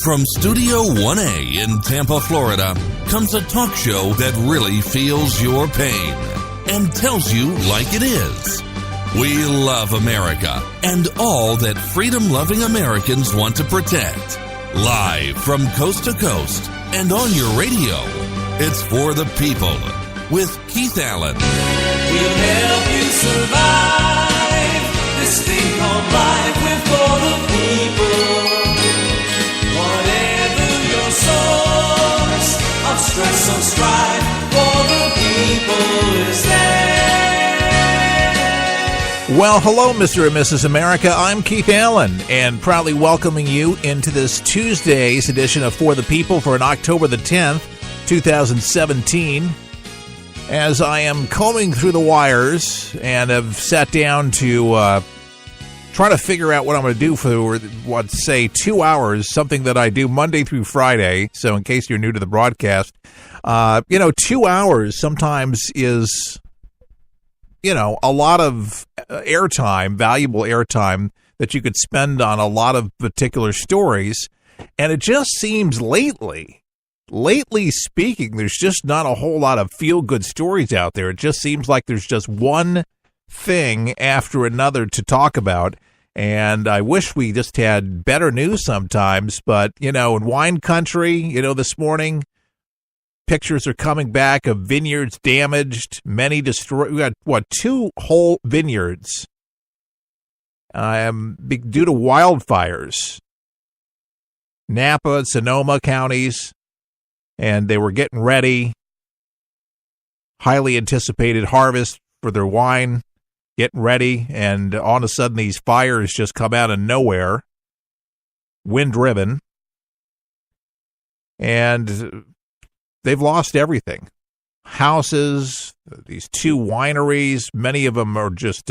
From Studio 1A in Tampa, Florida, comes a talk show that really feels your pain and tells you like it is. We love America and all that freedom-loving Americans want to protect. Live from coast to coast and on your radio, it's For the People with Keith Allen. We'll help you survive this thing called life. We're for the people. Whatever your source of stress or strife, for the people is there. Well, hello, Mr. and Mrs. America. I'm Keith Allen, and proudly welcoming you into this Tuesday's edition of For the People for an October the 10th, 2017. As I am combing through the wires and have sat down to try to figure out what I'm going to do for, 2 hours, something that I do Monday through Friday. So in case you're new to the broadcast, 2 hours sometimes is, a lot of airtime, valuable airtime that you could spend on a lot of particular stories. And it just seems lately speaking, there's just not a whole lot of feel-good stories out there. It just seems like there's just one thing after another to talk about. And I wish we just had better news sometimes. But, in wine country, this morning, pictures are coming back of vineyards damaged, many destroyed. We got, 2 whole vineyards due to wildfires. Napa and Sonoma counties. And they were getting ready, highly anticipated harvest for their wine, getting ready, and all of a sudden these fires just come out of nowhere, wind-driven, and they've lost everything. Houses, these 2 wineries, many of them are just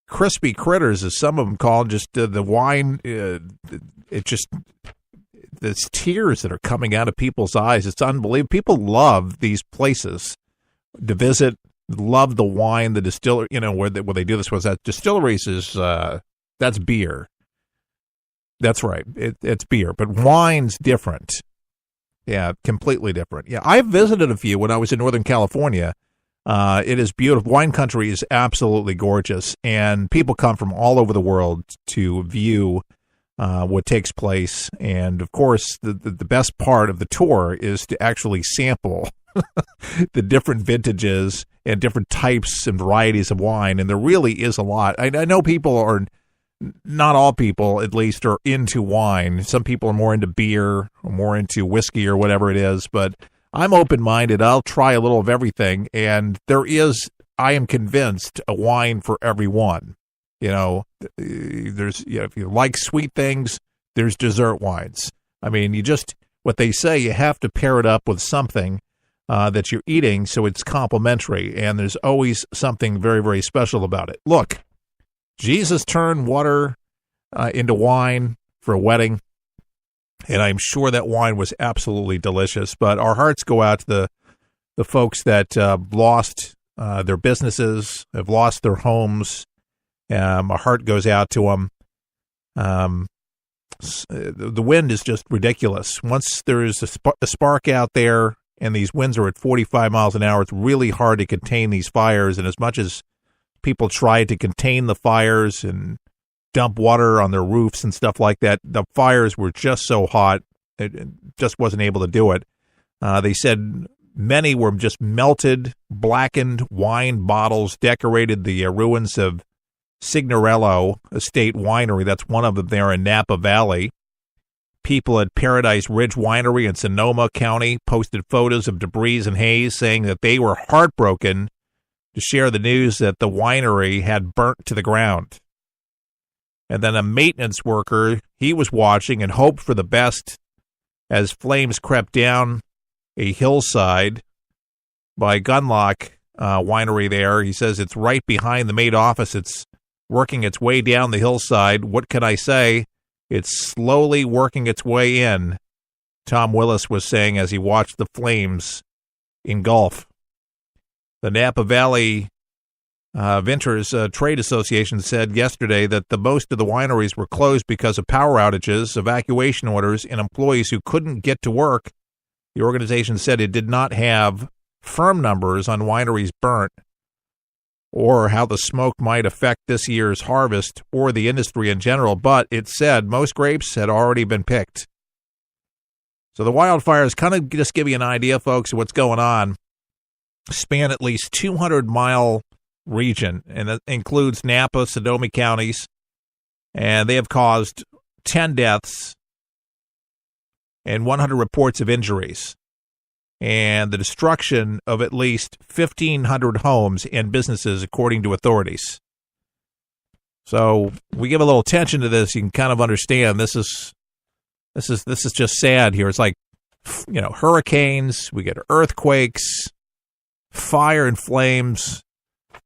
crispy critters, as some of them call it. Just the wine, there's tears that are coming out of people's eyes. It's unbelievable. People love these places to visit, love the wine, the distillery, where they do this. Was that distilleries is, that's beer. That's right. It's beer, but wine's different. Yeah, completely different. Yeah, I visited a few when I was in Northern California. It is beautiful. Wine country is absolutely gorgeous, and people come from all over the world to view what takes place. And of course, the best part of the tour is to actually sample the different vintages and different types and varieties of wine. And there really is a lot. I know people are, not all people at least, are into wine. Some people are more into beer or more into whiskey or whatever it is. But I'm open-minded. I'll try a little of everything. And there is, I am convinced, a wine for everyone. There's, if you like sweet things, there's dessert wines. I mean, what they say, you have to pair it up with something that you're eating so it's complimentary, and there's always something very, very special about it. Look, Jesus turned water into wine for a wedding, and I'm sure that wine was absolutely delicious, but our hearts go out to the folks that lost their businesses, have lost their homes. My heart goes out to them. The wind is just ridiculous. Once there's a spark out there and these winds are at 45 miles an hour, it's really hard to contain these fires. And as much as people try to contain the fires and dump water on their roofs and stuff like that, the fires were just so hot, it just wasn't able to do it. They said many were just melted, blackened wine bottles decorated the ruins of Signorello Estate Winery. That's one of them there in Napa Valley. People at Paradise Ridge Winery in Sonoma County posted photos of debris and haze, saying that they were heartbroken to share the news that the winery had burnt to the ground. And then a maintenance worker, he was watching and hoped for the best as flames crept down a hillside by Gunlock Winery there. He says it's right behind the main office. It's working its way down the hillside. What can I say? It's slowly working its way in, Tom Willis was saying as he watched the flames engulf. The Napa Valley Vinters Trade Association said yesterday that the most of the wineries were closed because of power outages, evacuation orders, and employees who couldn't get to work. The organization said it did not have firm numbers on wineries burnt or how the smoke might affect this year's harvest or the industry in general, but it said most grapes had already been picked. So the wildfires kind of just give you an idea, folks, of what's going on. Span at least 200-mile region, and that includes Napa, Sonoma counties, and they have caused 10 deaths and 100 reports of injuries, and the destruction of at least 1,500 homes and businesses, according to authorities. So we give a little attention to this. You can kind of understand this is just sad here. It's like, hurricanes, we get earthquakes, fire and flames,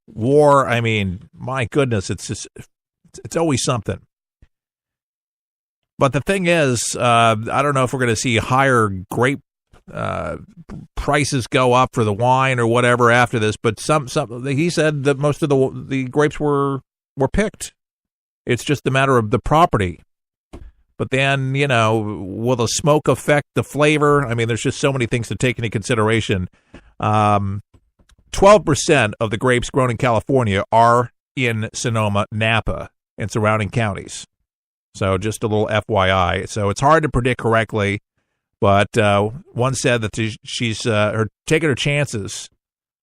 war. I mean, my goodness, it's always something. But the thing is, I don't know if we're going to see higher grape prices go up for the wine or whatever after this. But he said that most of the grapes were picked. It's just a matter of the property. But then, will the smoke affect the flavor? I mean, there's just so many things to take into consideration. 12% of the grapes grown in California are in Sonoma, Napa, and surrounding counties. So just a little FYI. So it's hard to predict correctly, but one said that she's taking her chances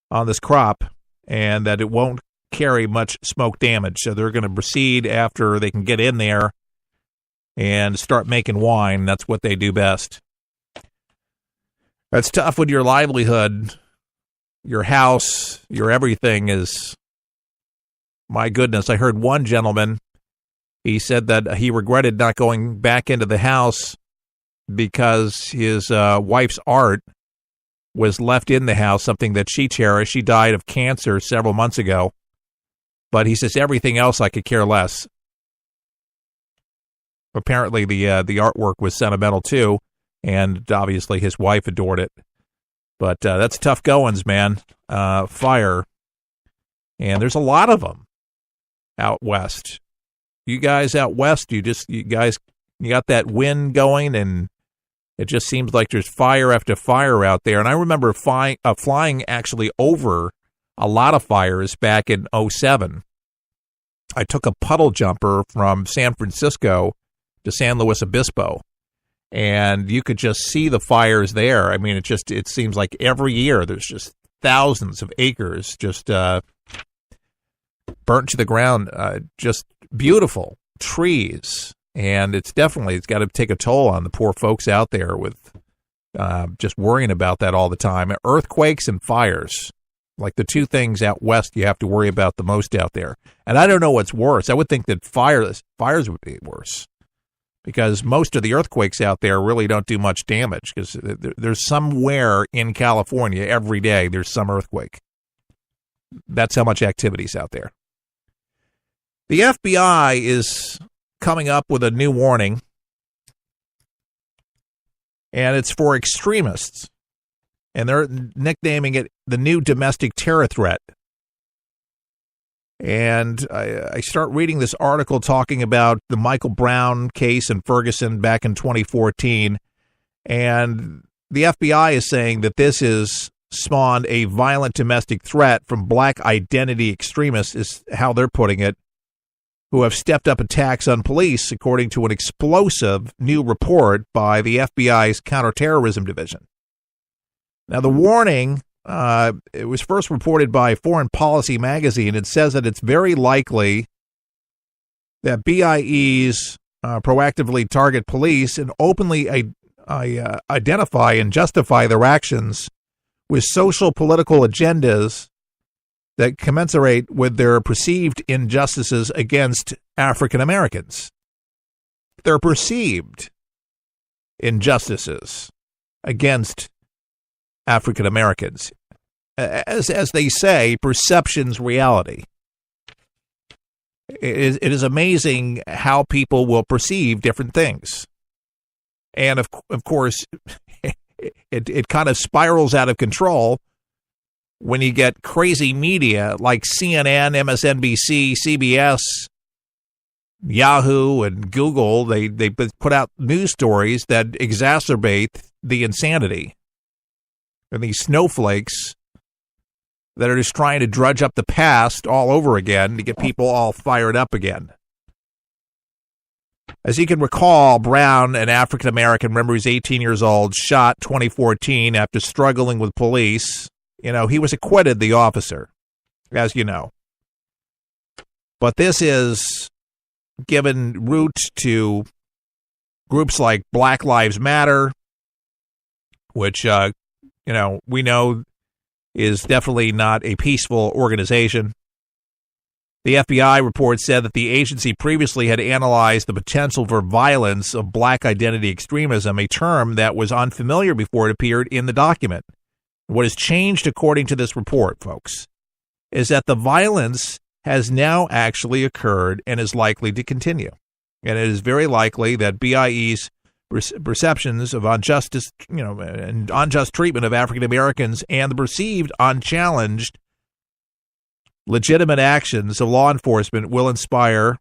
on this crop and that it won't carry much smoke damage. So they're going to proceed after they can get in there and start making wine. That's what they do best. That's tough when your livelihood, your house, your everything is, my goodness. I heard one gentleman, he said that he regretted not going back into the house because his wife's art was left in the house, something that she cherished. She died of cancer several months ago. But he says everything else I could care less. Apparently the artwork was sentimental too, and obviously his wife adored it. But that's tough goings, man. Fire. And there's a lot of them out west. You guys out west, you got that wind going, and it just seems like there's fire after fire out there. And I remember flying actually over a lot of fires back in 2007. I took a puddle jumper from San Francisco to San Luis Obispo, and you could just see the fires there. I mean, it seems like every year there's just thousands of acres just burnt to the ground, just beautiful trees. And it's got to take a toll on the poor folks out there with just worrying about that all the time. Earthquakes and fires, like the two things out west you have to worry about the most out there. And I don't know what's worse. I would think that fires would be worse, because most of the earthquakes out there really don't do much damage, because there's somewhere in California every day there's some earthquake. That's how much activity's out there. The FBI is coming up with a new warning, and it's for extremists, and they're nicknaming it the new domestic terror threat. And I start reading this article talking about the Michael Brown case in Ferguson back in 2014, and the FBI is saying that this has spawned a violent domestic threat from black identity extremists, is how they're putting it, who have stepped up attacks on police, according to an explosive new report by the FBI's Counterterrorism Division. Now, the warning, it was first reported by Foreign Policy magazine. It says that it's very likely that BIEs proactively target police and openly identify and justify their actions with social political agendas that commensurate with their perceived injustices against African Americans. Their perceived injustices against African Americans. As they say, perception's reality. It is amazing how people will perceive different things. And of course, it kind of spirals out of control when you get crazy media like CNN, MSNBC, CBS, Yahoo, and Google, they put out news stories that exacerbate the insanity. And these snowflakes that are just trying to drudge up the past all over again to get people all fired up again. As you can recall, Brown, an African-American, remember he's 18 years old, shot 2014 after struggling with police. You know, he was acquitted, the officer, as you know. But this is given root to groups like Black Lives Matter, which, we know is definitely not a peaceful organization. The FBI report said that the agency previously had analyzed the potential for violence of black identity extremism, a term that was unfamiliar before it appeared in the document. What has changed, according to this report, folks, is that the violence has now actually occurred and is likely to continue. And it is very likely that BIE's perceptions of unjust treatment of African Americans and the perceived unchallenged legitimate actions of law enforcement will inspire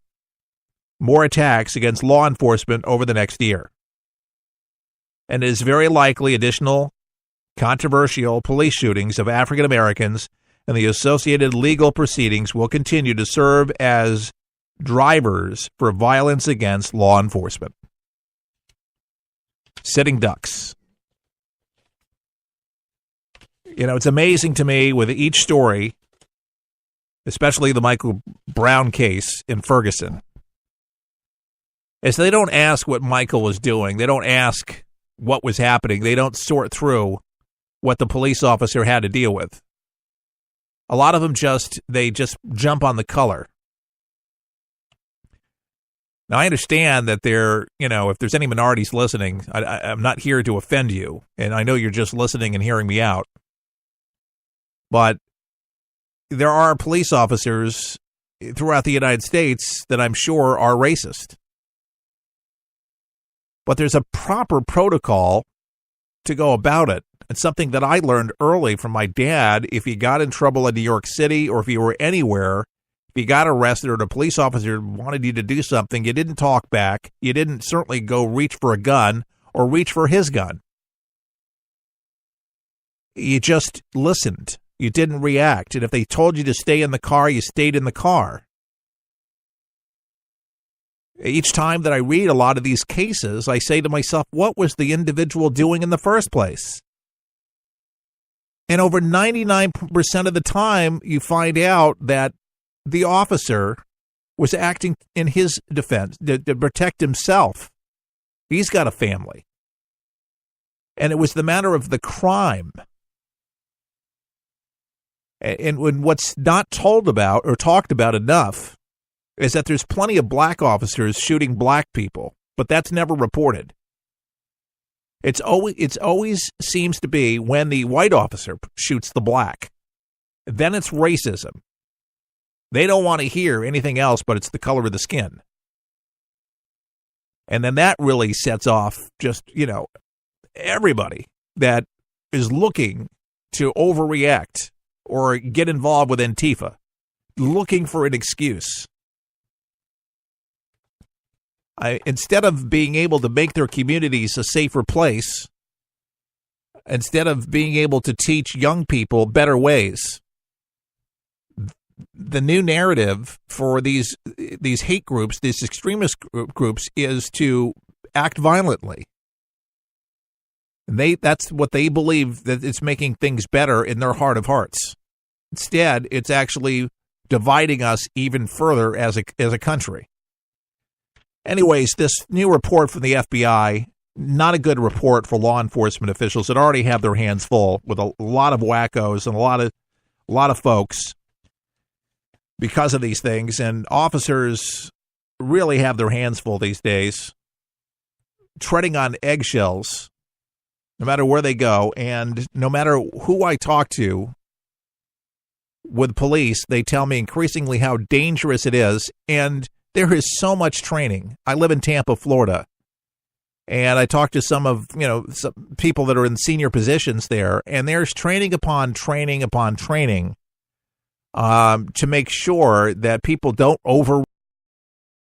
more attacks against law enforcement over the next year. And it is very likely additional controversial police shootings of African Americans and the associated legal proceedings will continue to serve as drivers for violence against law enforcement. Sitting ducks. You know, it's amazing to me with each story, especially the Michael Brown case in Ferguson, is they don't ask what Michael was doing. They don't ask what was happening. They don't sort through what the police officer had to deal with. A lot of them just jump on the color. Now, I understand that if there's any minorities listening, I'm not here to offend you, and I know you're just listening and hearing me out. But there are police officers throughout the United States that I'm sure are racist. But there's a proper protocol to go about it. It's something that I learned early from my dad. If you got in trouble in New York City or if you were anywhere, if you got arrested or the police officer wanted you to do something, you didn't talk back. You didn't certainly go reach for a gun or reach for his gun. You just listened. You didn't react. And if they told you to stay in the car, you stayed in the car. Each time that I read a lot of these cases, I say to myself, what was the individual doing in the first place? And over 99% of the time, you find out that the officer was acting in his defense to protect himself. He's got a family. And it was the matter of the crime. And what's not told about or talked about enough is that there's plenty of black officers shooting black people, but that's never reported. It's always seems to be when the white officer shoots the black. Then it's racism. They don't want to hear anything else, but it's the color of the skin. And then that really sets off just, everybody that is looking to overreact or get involved with Antifa, looking for an excuse. Instead of being able to make their communities a safer place, instead of being able to teach young people better ways, the new narrative for these hate groups, these extremist groups, is to act violently. And that's what they believe, that it's making things better in their heart of hearts. Instead, it's actually dividing us even further as a country. Anyways, this new report from the FBI, not a good report for law enforcement officials that already have their hands full with a lot of wackos and a lot of folks because of these things. And officers really have their hands full these days, treading on eggshells no matter where they go. And no matter who I talk to with police, they tell me increasingly how dangerous it is. And there is so much training. I live in Tampa, Florida, And I talked to some people that are in senior positions there, and there's training upon training upon training to make sure that people don't overwork